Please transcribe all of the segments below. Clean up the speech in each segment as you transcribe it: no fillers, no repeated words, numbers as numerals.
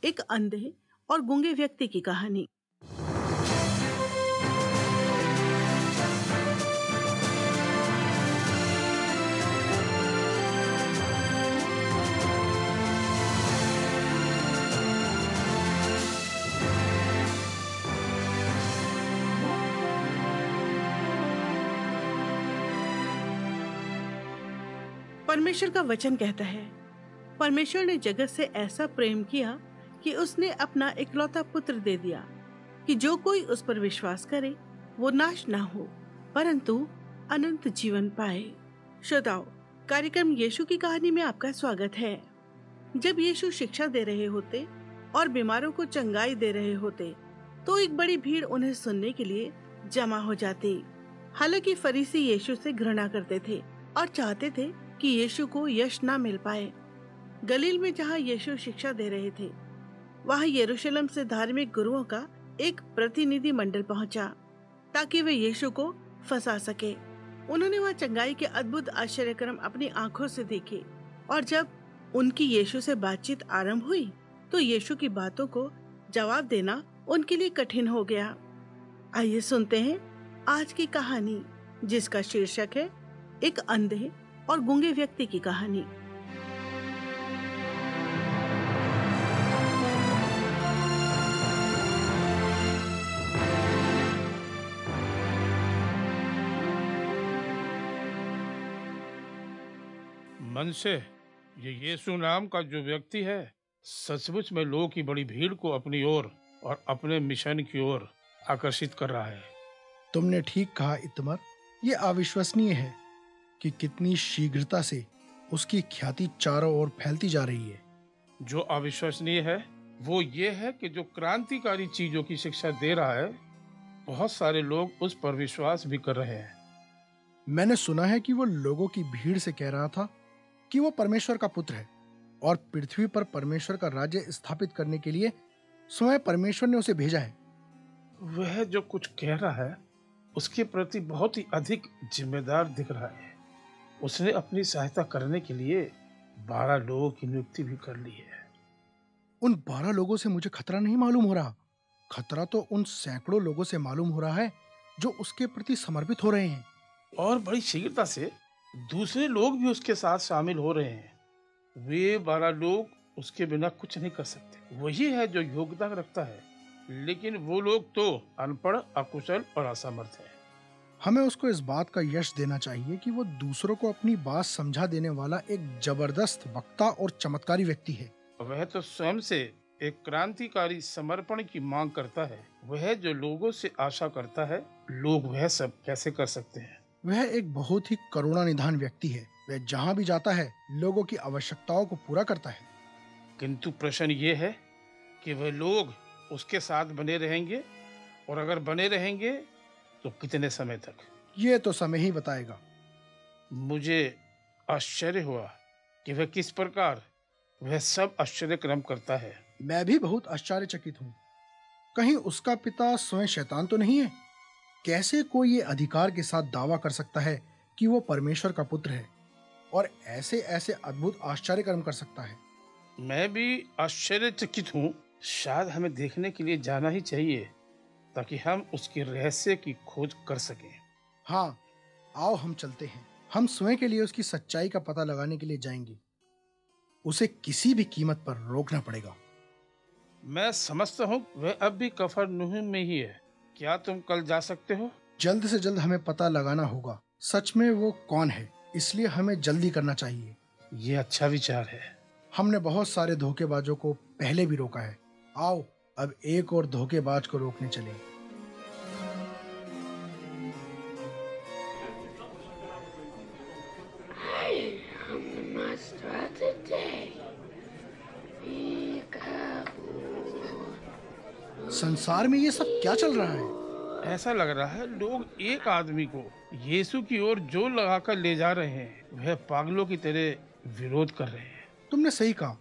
एक अंधे और गूंगे व्यक्ति की कहानी। परमेश्वर का वचन कहता है, परमेश्वर ने जगत से ऐसा प्रेम किया कि उसने अपना इकलौता पुत्र दे दिया कि जो कोई उस पर विश्वास करे वो नाश ना हो परंतु अनंत जीवन पाए। श्रोताओ, कार्यक्रम यीशु की कहानी में आपका स्वागत है। जब यीशु शिक्षा दे रहे होते और बीमारों को चंगाई दे रहे होते तो एक बड़ी भीड़ उन्हें सुनने के लिए जमा हो जाती। हालांकि फरीसी यीशु से घृणा करते थे और चाहते थे कि यीशु को यश ना मिल पाए। गलील में जहाँ यीशु शिक्षा दे रहे थे, वहाँ यरूशलेम से धार्मिक गुरुओं का एक प्रतिनिधि मंडल पहुंचा ताकि वे यीशु को फंसा सके। उन्होंने वहाँ चंगाई के अद्भुत आश्चर्यक्रम अपनी आंखों से देखे और जब उनकी यीशु से बातचीत आरंभ हुई तो यीशु की बातों को जवाब देना उनके लिए कठिन हो गया। आइए सुनते हैं आज की कहानी, जिसका शीर्षक है एक अंधे और गूंगे व्यक्ति की कहानी। मन से ये यीशु नाम का जो व्यक्ति है, सचमुच में लोगों की बड़ी भीड़ को अपनी ओर और अपने मिशन की ओर आकर्षित कर रहा है। तुमने ठीक कहा इतमर, ये अविश्वसनीय है कि कितनी शीघ्रता से उसकी ख्याति चारों ओर फैलती जा रही है। जो अविश्वसनीय है वो ये है कि जो क्रांतिकारी चीजों की शिक्षा दे रहा है, बहुत सारे लोग उस पर विश्वास भी कर रहे हैं। मैंने सुना है कि वो लोगों की भीड़ से कह रहा था कि वो परमेश्वर का पुत्र है और पृथ्वी पर परमेश्वर का राज्य स्थापित करने के लिए स्वयं परमेश्वर ने उसे भेजा है। वह जो कुछ कह रहा है उसके प्रति बहुत ही अधिक जिम्मेदार दिख रहा है। उसने अपनी सहायता करने के लिए 12 लोगों की नियुक्ति भी कर ली है। उन 12 लोगों से मुझे खतरा नहीं मालूम हो रहा। खतरा तो उन सैकड़ों लोगों से मालूम हो रहा है जो उसके प्रति समर्पित हो रहे हैं। और बड़ी शीघ्रता से दूसरे लोग भी उसके साथ शामिल हो रहे हैं। वे 12 लोग उसके बिना कुछ नहीं कर सकते। वही है जो योग्यता रखता है, लेकिन वो लोग तो अनपढ़, अकुशल और असमर्थ हैं। हमें उसको इस बात का यश देना चाहिए कि वो दूसरों को अपनी बात समझा देने वाला एक जबरदस्त वक्ता और चमत्कारी व्यक्ति है। वह तो स्वयं से एक क्रांतिकारी समर्पण की मांग करता है। वह जो लोगों से आशा करता है, लोग वह सब कैसे कर सकते हैं। वह एक बहुत ही करुणा निधान व्यक्ति है। वह जहाँ भी जाता है लोगों की आवश्यकताओं को पूरा करता है। किंतु प्रश्न ये है कि वह लोग उसके साथ बने रहेंगे, और अगर बने रहेंगे तो कितने समय तक। ये तो समय ही बताएगा। मुझे आश्चर्य हुआ कि वह किस प्रकार वह सब आश्चर्यक्रम करता है। मैं भी बहुत आश्चर्यचकित हूँ। कहीं उसका पिता स्वयं शैतान तो नहीं है? कैसे कोई ये अधिकार के साथ दावा कर सकता है कि वो परमेश्वर का पुत्र है और ऐसे ऐसे अद्भुत आश्चर्यक्रम कर सकता है? मैं भी आश्चर्यचकित हूँ। शायद हमें देखने के लिए जाना ही चाहिए ताकि हम उसके रहस्य की खोज कर सकें। हाँ, आओ हम चलते हैं। हम स्वयं के लिए उसकी सच्चाई का पता लगाने के लिए जाएंगे। उसे किसी भी कीमत पर रोकना पड़ेगा। मैं समझता हूँ वह अब भी कफरनहूम में ही है। क्या तुम कल जा सकते हो? जल्द से जल्द हमें पता लगाना होगा सच में वो कौन है, इसलिए हमें जल्दी करना चाहिए। ये अच्छा विचार है। हमने बहुत सारे धोखेबाजों को पहले भी रोका है। आओ अब एक और धोखेबाज को रोकने चले। संसार में ये सब क्या चल रहा है? ऐसा लग रहा है लोग एक आदमी को यीशु की ओर जो लगाकर ले जा रहे हैं, वह पागलों की तरह विरोध कर रहे हैं। तुमने सही कहा।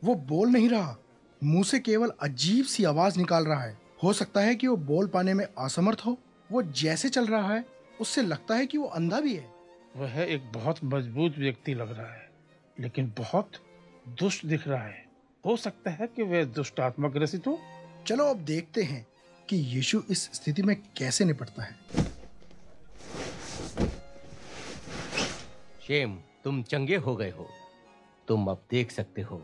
वो बोल नहीं रहा, मुंह से केवल अजीब सी आवाज निकाल रहा है। हो सकता है कि वो बोल पाने में असमर्थ हो। वो जैसे चल रहा है उससे लगता है कि वो अंधा भी है। वह एक बहुत मजबूत व्यक्ति लग रहा है, लेकिन बहुत दुष्ट दिख रहा है। हो सकता है कि वे दुष्ट आत्मा ग्रसित हो। चलो अब देखते हैं कि यीशु इस स्थिति में कैसे निपटता है। शेम, तुम चंगे हो गए हो। तुम अब देख सकते हो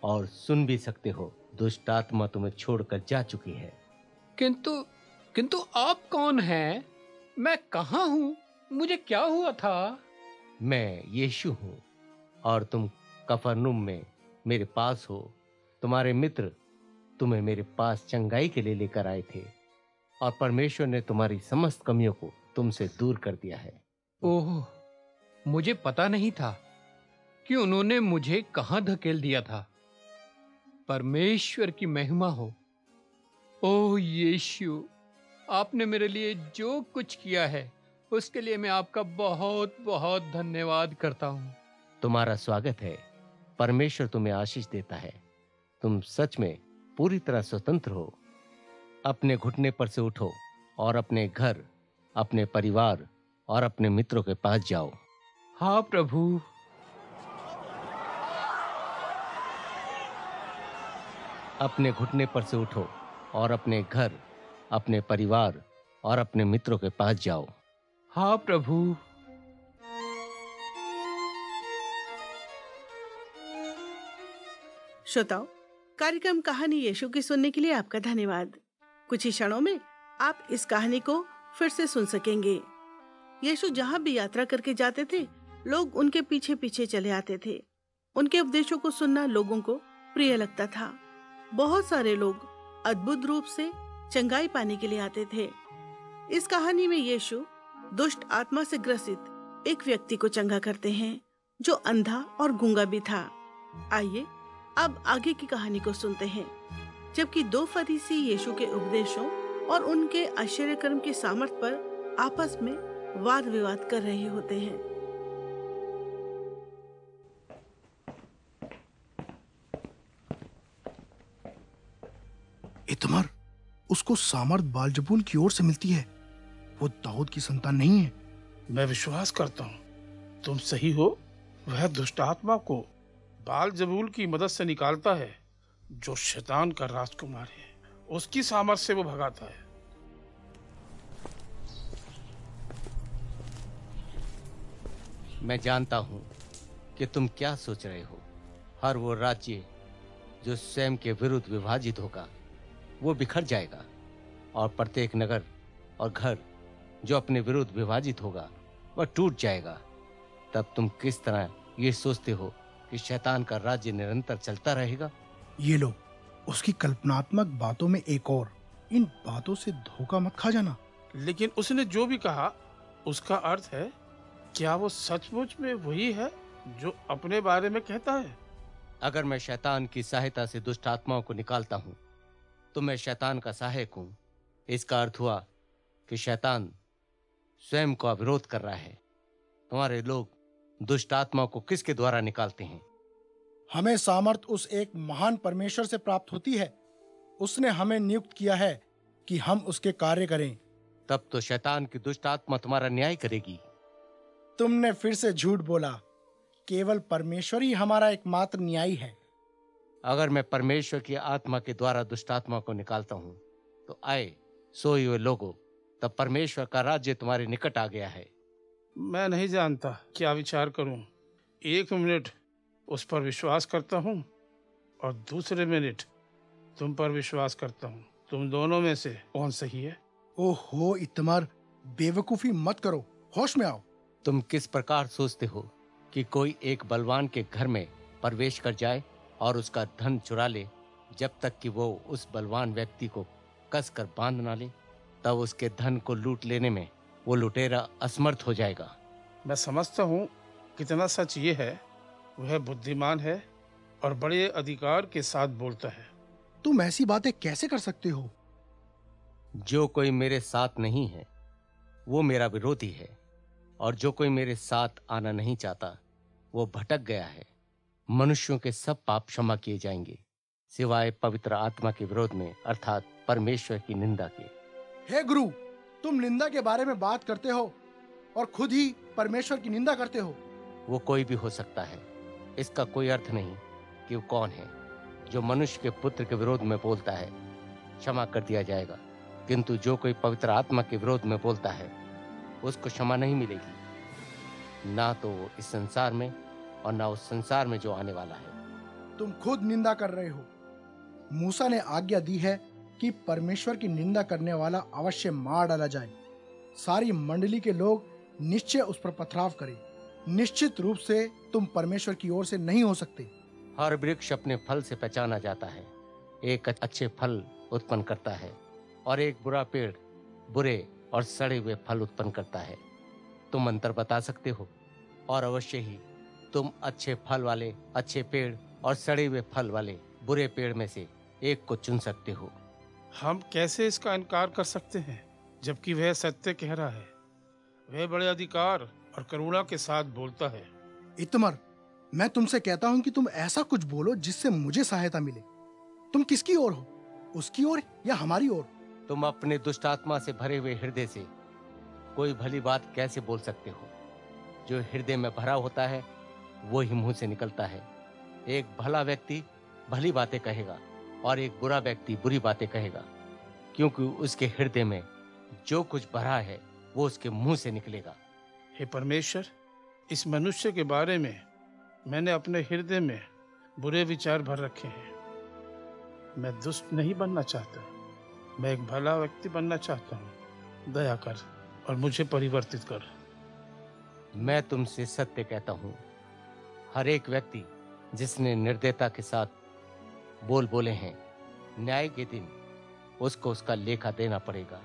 और सुन भी सकते हो। दुष्ट आत्मा तुम्हें छोड़कर जा चुकी है। किंतु किंतु आप कौन हैं? मैं कहाँ हूँ? मुझे क्या हुआ था? मैं यीशु हूँ और तुम कफरनहूम में मेरे पास हो। तुम्हारे मित्र तुम्हें मेरे पास चंगाई के लिए लेकर आए थे और परमेश्वर ने तुम्हारी समस्त कमियों को तुमसे दूर कर दिया है। ओह, मुझे पता नहीं था कि उन्होंने मुझे कहाँ धकेल दिया था। परमेश्वर की महिमा हो। ओह यीशु, आपने मेरे लिए जो कुछ किया है उसके लिए मैं आपका बहुत बहुत धन्यवाद करता हूँ। तुम्हारा स्वागत है। परमेश्वर तुम्हें आशीष देता है। तुम सच में पूरी तरह स्वतंत्र हो। अपने घुटने पर से उठो और अपने घर, अपने परिवार और अपने मित्रों के पास जाओ। हाँ प्रभु। अपने घुटने पर से उठो और अपने घर, अपने परिवार और अपने मित्रों के पास जाओ। हाँ प्रभु। श्रोताओ, कार्यक्रम कहानी यीशु की सुनने के लिए आपका धन्यवाद। कुछ ही क्षणों में आप इस कहानी को फिर से सुन सकेंगे। यीशु जहाँ भी यात्रा करके जाते थे, लोग उनके पीछे पीछे चले आते थे। उनके उपदेशों को सुनना लोगों को प्रिय लगता था। बहुत सारे लोग अद्भुत रूप से चंगाई पाने के लिए आते थे। इस कहानी में यीशु दुष्ट आत्मा से ग्रसित एक व्यक्ति को चंगा करते हैं जो अंधा और गूंगा भी था। आइए अब आगे की कहानी को सुनते हैं। जबकि दो फरीसी यीशु के उपदेशों और उनके आश्चर्यकर्म के सामर्थ पर आपस में वाद विवाद कर रहे होते हैं। इतमर, उसको सामर्थ बालजबूल की ओर से मिलती है। वो दाऊद की संतान नहीं है। मैं विश्वास करता हूँ तुम सही हो। वह दुष्ट आत्मा को बालजबूल की मदद से निकालता है, जो शैतान का राजकुमार है। उसकी सामर्थ से वो भगाता है। मैं जानता हूं कि तुम क्या सोच रहे हो। हर वो राज्य जो स्वयं के विरुद्ध विभाजित होगा वो बिखर जाएगा, और प्रत्येक नगर और घर जो अपने विरुद्ध विभाजित होगा वह टूट जाएगा। तब तुम किस तरह ये सोचते हो कि शैतान का राज्य निरंतर चलता रहेगा? ये लो, उसकी कल्पनात्मक बातों में एक और। इन बातों से धोखा मत खा जाना। लेकिन उसने जो भी कहा उसका अर्थ है, क्या वो सचमुच में वही है जो अपने बारे में कहता है? अगर मैं शैतान की सहायता से दुष्ट आत्माओं को निकालता हूं तो मैं शैतान का सहायक हूं। इसका अर्थ हुआ कि शैतान स्वयं का विरोध कर रहा है। तुम्हारे लोग दुष्ट आत्माओं को किसके द्वारा निकालते हैं? हमें सामर्थ उस एक महान परमेश्वर से प्राप्त होती है। उसने हमें नियुक्त किया है कि हम उसके कार्य करें। तब तो शैतान की दुष्ट आत्मा तुम्हारा न्याय करेगी। तुमने फिर से झूठ बोला। केवल परमेश्वर ही हमारा एकमात्र न्यायी है। अगर मैं परमेश्वर की आत्मा के द्वारा दुष्ट आत्मा को निकालता हूं तो आए सोए हुए लोगों, तब परमेश्वर का राज्य तुम्हारे निकट आ गया है। मैं नहीं जानता क्या विचार करूं। एक मिनट उस पर विश्वास करता हूं और दूसरे मिनट तुम पर विश्वास करता हूं। तुम दोनों में से कौन सही है? ओहो इतमर, बेवकूफी मत करो, होश में आओ। तुम किस प्रकार सोचते हो कि कोई एक बलवान के घर में प्रवेश कर जाए और उसका धन चुरा ले, जब तक कि वो उस बलवान व्यक्ति को कसकर बांध ना ले? तब उसके धन को लूट लेने में वो लुटेरा असमर्थ हो जाएगा। मैं समझता हूँ कितना सच ये है। वह बुद्धिमान है और बड़े अधिकार के साथ बोलता है। तुम ऐसी बातें कैसे कर सकते हो? जो कोई मेरे साथ नहीं है वो मेरा विरोधी है, और जो कोई मेरे साथ आना नहीं चाहता वो भटक गया है। मनुष्यों के सब पाप क्षमा किए जाएंगे सिवाय पवित्र आत्मा के विरोध में, अर्थात परमेश्वर की निंदा के। हे गुरु, तुम निंदा के बारे में बात करते हो और खुद ही परमेश्वर की निंदा करते हो। वो कोई भी हो सकता है, इसका कोई अर्थ नहीं कि वो कौन है। जो मनुष्य के पुत्र के विरोध में बोलता है क्षमा कर दिया जाएगा, किंतु जो कोई पवित्र आत्मा के विरोध में बोलता है उसको क्षमा नहीं मिलेगी, ना तो इस संसार में और ना उस संसार में जो आने वाला है। तुम खुद निंदा कर रहे हो। मूसा ने आज्ञा दी है कि परमेश्वर की निंदा करने वाला अवश्य मार डाला जाए। सारी मंडली के लोग निश्चय उस पर पथराव करें। निश्चित रूप से तुम परमेश्वर की ओर से नहीं हो सकते। हर वृक्ष अपने फल से पहचाना जाता है। एक अच्छे फल उत्पन्न करता है और एक बुरा पेड़ बुरे और सड़े हुए फल उत्पन्न करता है। तुम अंतर बता सकते हो और अवश्य ही तुम अच्छे फल वाले अच्छे पेड़ और सड़े हुए फल वाले बुरे पेड़ में से एक को चुन सकते हो। हम कैसे इसका इनकार कर सकते हैं जबकि वह सत्य कह रहा है। वह बड़े अधिकार और करुणा के साथ बोलता है। इतमर, मैं तुमसे कहता हूं कि तुम ऐसा कुछ बोलो जिससे मुझे सहायता मिले। तुम किसकी ओर हो, उसकी ओर या हमारी ओर? तुम अपने दुष्ट आत्मा से भरे हुए हृदय से कोई भली बात कैसे बोल सकते हो? जो हृदय में भरा होता है वो ही मुंह से निकलता है। एक भला व्यक्ति भली बातें कहेगा और एक बुरा व्यक्ति बुरी बातें कहेगा, क्योंकि उसके हृदय में जो कुछ भरा है वो उसके मुंह से निकलेगा। हे परमेश्वर, इस मनुष्य के बारे में मैंने अपने हृदय में बुरे विचार भर रखे हैं। मैं दुष्ट नहीं बनना चाहता, मैं एक भला व्यक्ति बनना चाहता हूँ। दया कर और मुझे परिवर्तित कर। मैं तुमसे सत्य कहता हूँ, हर एक व्यक्ति जिसने निर्दयता के साथ बोल बोले हैं, न्याय के दिन उसको उसका लेखा देना पड़ेगा।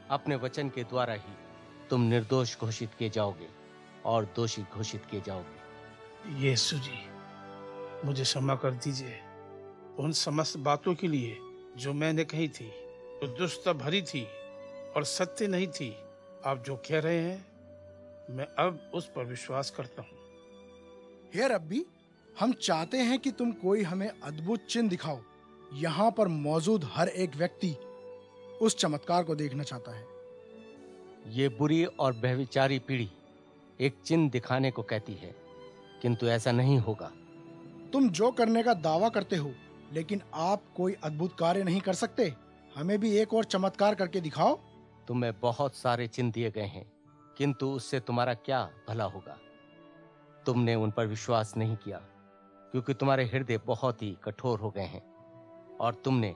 अपने वचन के द्वारा ही तुम निर्दोष घोषित किए जाओगे और दोषी घोषित किए जाओगे। यीशु जी, मुझे क्षमा कर दीजिए उन समस्त बातों के लिए जो मैंने कही थी, जो दुष्टता भरी थी और सत्य नहीं थी। आप जो कह रहे हैं मैं अब उस पर विश्वास करता हूँ। हे रब्बी, हम चाहते हैं कि तुम कोई हमें अद्भुत चिन्ह दिखाओ। यहाँ पर मौजूद हर एक व्यक्ति उस चमत्कार को देखना चाहता है। ये बुरी और व्यभिचारी पीढ़ी एक चिन्ह दिखाने को कहती है, किंतु ऐसा नहीं होगा। तुम जो करने का दावा करते हो, लेकिन आप कोई अद्भुत कार्य नहीं कर सकते। हमें भी एक और चमत्कार करके दिखाओ। तुम्हें बहुत सारे चिन्ह दिए गए हैं, किंतु उससे तुम्हारा क्या भला होगा? तुमने उन पर विश्वास नहीं किया, क्योंकि तुम्हारे हृदय बहुत ही कठोर हो गए हैं और तुमने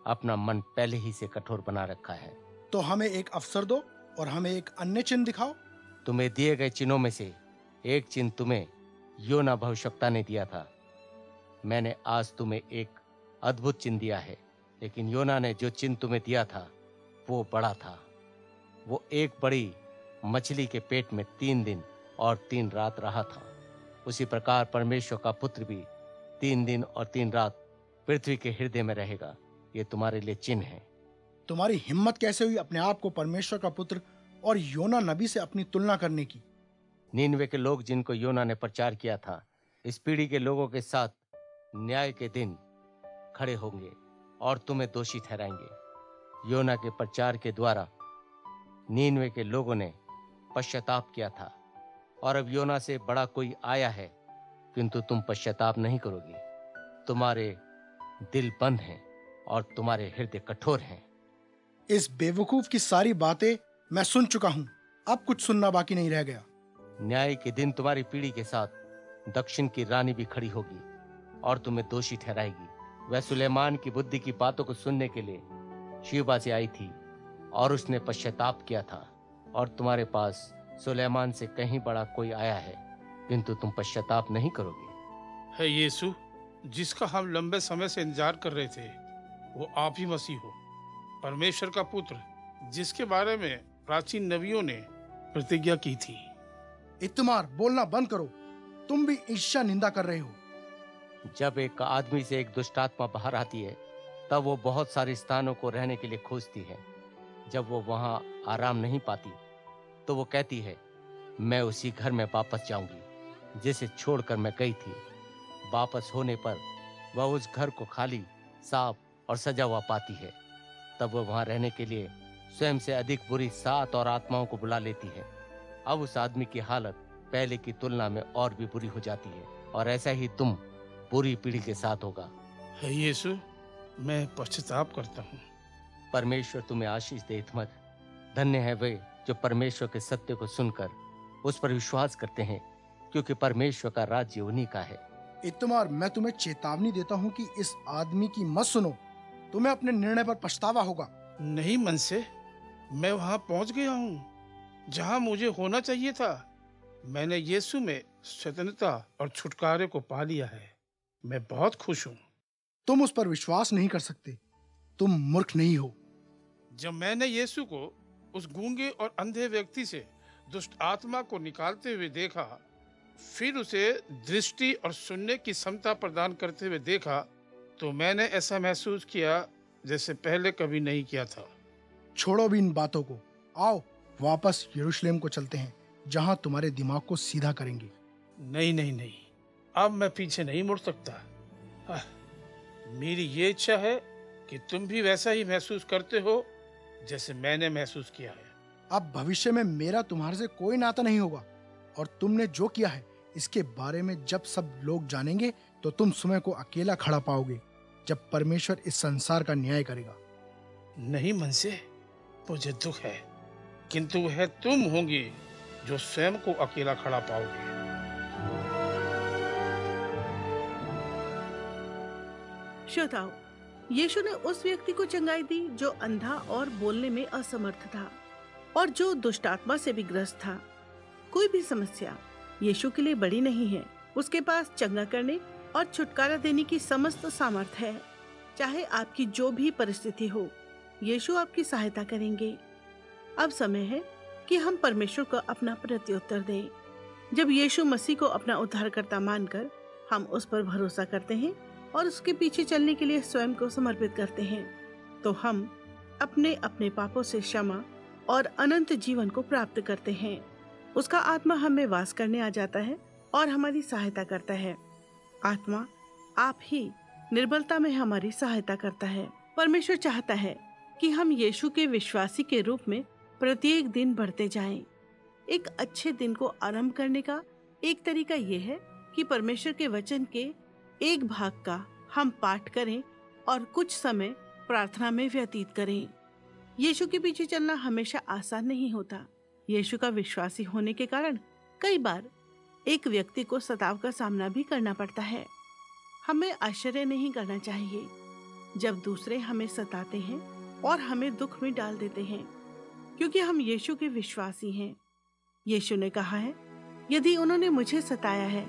अपना मन पहले ही से कठोर बना रखा है। तो हमें एक अवसर दो और हमें एक अन्य चिन्ह दिखाओ। तुम्हें दिए गए चिन्हों में से एक चिन्ह तुम्हें योना भविष्यवक्ता ने दिया था। मैंने आज तुम्हें एक अद्भुत चिन्ह दिया है, लेकिन योना ने जो चिन्ह तुम्हें दिया था वो बड़ा था। वो एक बड़ी मछली के पेट में 3 दिन और 3 रात रहा था। उसी प्रकार परमेश्वर का पुत्र भी 3 दिन और 3 रात पृथ्वी के हृदय में रहेगा। ये तुम्हारे लिए चिन्ह है। तुम्हारी हिम्मत कैसे हुई अपने आप को परमेश्वर का पुत्र और योना नबी से अपनी तुलना करने की? नीनवे के लोग जिनको योना ने प्रचार किया था, इस पीढ़ी के लोगों के साथ न्याय के दिन खड़े होंगे और तुम्हें दोषी ठहराएंगे। योना के प्रचार के द्वारा नीनवे के लोगों ने पश्चाताप किया था और अब योना से बड़ा कोई आया है, किंतु तुम पश्चाताप नहीं करोगे। तुम्हारे दिल बंद हैं और तुम्हारे हृदय कठोर हैं। इस बेवकूफ की सारी बातें मैं सुन चुका हूँ। अब कुछ सुनना बाकी नहीं रह गया। न्याय के दिन तुम्हारी पीढ़ी के साथ दक्षिण की रानी भी खड़ी होगी और तुम्हें दोषी ठहराएगी। वह सुलेमान की बुद्धि की बातों को सुनने के लिए शीबा से आई थी और उसने पश्चाताप किया था, और तुम्हारे पास सुलेमान से कहीं बड़ा कोई आया है, किंतु तुम पश्चाताप नहीं करोगे। है यीशु जिसका हम लंबे समय से इंतजार कर रहे थे, वो आप ही मसीह हो, परमेश्वर का पुत्र, जिसके बारे में प्राचीन नबियों ने प्रतिज्ञा की थी। इत्मार, बोलना बंद करो। तुम भी ईर्ष्या निंदा कर रहे हो। जब एक आदमी से एक दुष्ट आत्मा बाहर आती है, तब वो बहुत सारे स्थानों को रहने के लिए खोजती है। जब वो वहां आराम नहीं पाती, तो वो कहती है, मैं उसी घर में वापस जाऊंगी जिसे छोड़कर मैं गई थी। वापस होने पर वह उस घर को खाली, साफ और सजा हुआ पाती है। तब वह वहां रहने के लिए स्वयं से अधिक बुरी 7 और आत्माओं को बुला लेती है। अब उस आदमी की हालत पहले की तुलना में और भी बुरी हो जाती है, और ऐसा ही तुम बुरी पीढ़ी के साथ होगा। हे यीशु, मैं पश्चाताप करता हूँ। परमेश्वर तुम्हें आशीष दे हितमत। धन्य है वे जो परमेश्वर के सत्य को सुनकर उस पर विश्वास करते हैं, क्योंकि परमेश्वर का राज्य उन्हीं का है। इतमार, मैं तुम्हें चेतावनी देता हूँ कि इस आदमी की मत सुनो। तुम्हें अपने निर्णय पर पछतावा होगा। नहीं मनसे, मैं वहां पहुंच गया हूँ जहां मुझे होना चाहिए था। मैंने यीशु में स्वतंत्रता और छुटकारे को पा लिया है। मैं बहुत खुश हूँ। तुम उस पर विश्वास नहीं कर सकते। तुम मूर्ख नहीं हो। जब मैंने यीशु को उस गूंगे और अंधे व्यक्ति से दुष्ट आत्मा को निकालते हुए देखा, फिर उसे दृष्टि और सुनने की क्षमता प्रदान करते हुए देखा, तो मैंने ऐसा महसूस किया जैसे पहले कभी नहीं किया था। छोड़ो भी इन बातों को। आओ वापस यरूशलेम को चलते हैं, जहां तुम्हारे दिमाग को सीधा करेंगे। नहीं नहीं नहीं, अब मैं पीछे नहीं मुड़ सकता। मेरी ये इच्छा है कि तुम भी वैसा ही महसूस करते हो जैसे मैंने महसूस किया है। अब भविष्य में मेरा तुम्हारे से कोई नाता नहीं होगा, और तुमने जो किया है इसके बारे में जब सब लोग जानेंगे तो तुम समय को अकेला खड़ा पाओगे, जब परमेश्वर इस संसार का न्याय करेगा। नहीं मनसे, मुझे दुख है, किंतु वह तुम होंगे जो स्वयं को अकेला खड़ा पाओगे। श्रोताओ, यीशु ने उस व्यक्ति को चंगाई दी जो अंधा और बोलने में असमर्थ था और जो दुष्ट आत्मा से भी ग्रस्त था। कोई भी समस्या यीशु के लिए बड़ी नहीं है। उसके पास चंगा करने और छुटकारा देने की समस्त सामर्थ्य है। चाहे आपकी जो भी परिस्थिति हो, यीशु आपकी सहायता करेंगे। अब समय है कि हम परमेश्वर को अपना प्रत्युत्तर दें। जब यीशु मसीह को अपना उद्धारकर्ता मानकर हम उस पर भरोसा करते हैं और उसके पीछे चलने के लिए स्वयं को समर्पित करते हैं, तो हम अपने अपने पापों से क्षमा और अनंत जीवन को प्राप्त करते हैं। उसका आत्मा हमें वास करने आ जाता है और हमारी सहायता करता है। आत्मा आप ही निर्बलता में हमारी सहायता करता है। परमेश्वर चाहता है कि हम यीशु के विश्वासी के रूप में प्रत्येक दिन बढ़ते जाएं। एक अच्छे दिन को आरंभ करने का एक तरीका यह है कि परमेश्वर के वचन के एक भाग का हम पाठ करें और कुछ समय प्रार्थना में व्यतीत करें। यीशु के पीछे चलना हमेशा आसान नहीं होता। यीशु का विश्वासी होने के कारण कई बार एक व्यक्ति को सताव का सामना भी करना पड़ता है। हमें आश्चर्य नहीं करना चाहिए जब दूसरे हमें सताते हैं और हमें दुख में डाल देते हैं, क्योंकि हम यीशु के विश्वासी हैं। यीशु ने कहा है, यदि उन्होंने मुझे सताया है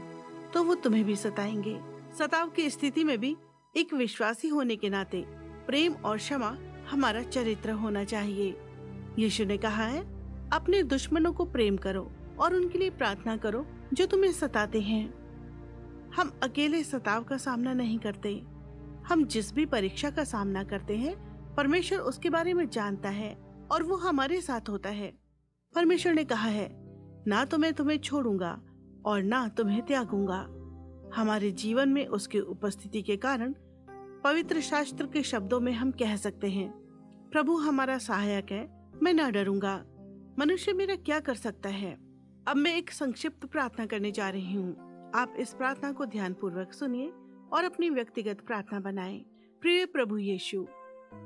तो वो तुम्हें भी सताएंगे। सताव की स्थिति में भी एक विश्वासी होने के नाते प्रेम और क्षमा हमारा चरित्र होना चाहिए। यीशु ने कहा है, अपने दुश्मनों को प्रेम करो और उनके लिए प्रार्थना करो जो तुम्हें सताते हैं। हम अकेले सताव का सामना नहीं करते। हम जिस भी परीक्षा का सामना करते हैं, परमेश्वर उसके बारे में जानता है और वो हमारे साथ होता है। परमेश्वर ने कहा है, ना तो मैं तुम्हें छोड़ूंगा और ना तुम्हें त्यागूंगा। हमारे जीवन में उसकी उपस्थिति के कारण पवित्र शास्त्र के शब्दों में हम कह सकते हैं, प्रभु हमारा सहायक है, मैं ना डरूंगा। मनुष्य मेरा क्या कर सकता है। अब मैं एक संक्षिप्त प्रार्थना करने जा रही हूँ। आप इस प्रार्थना को ध्यान पूर्वक सुनिए और अपनी व्यक्तिगत प्रार्थना बनाएं। प्रिय प्रभु यीशु,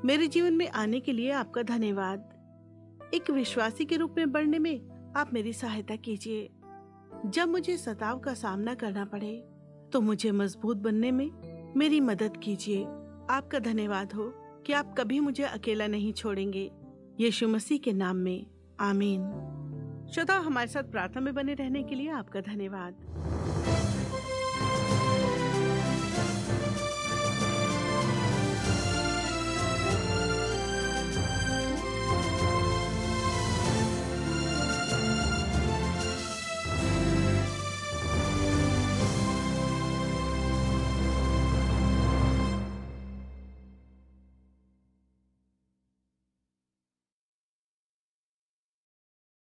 मेरे जीवन में आने के लिए आपका धन्यवाद। एक विश्वासी के रूप में बढ़ने में आप मेरी सहायता कीजिए। जब मुझे सताव का सामना करना पड़े तो मुझे मजबूत बनने में मेरी मदद कीजिए। आपका धन्यवाद हो कि आप कभी मुझे अकेला नहीं छोड़ेंगे। यीशु मसीह के नाम में, आमीन। श्रोता, हमारे साथ प्रार्थना में बने रहने के लिए आपका धन्यवाद।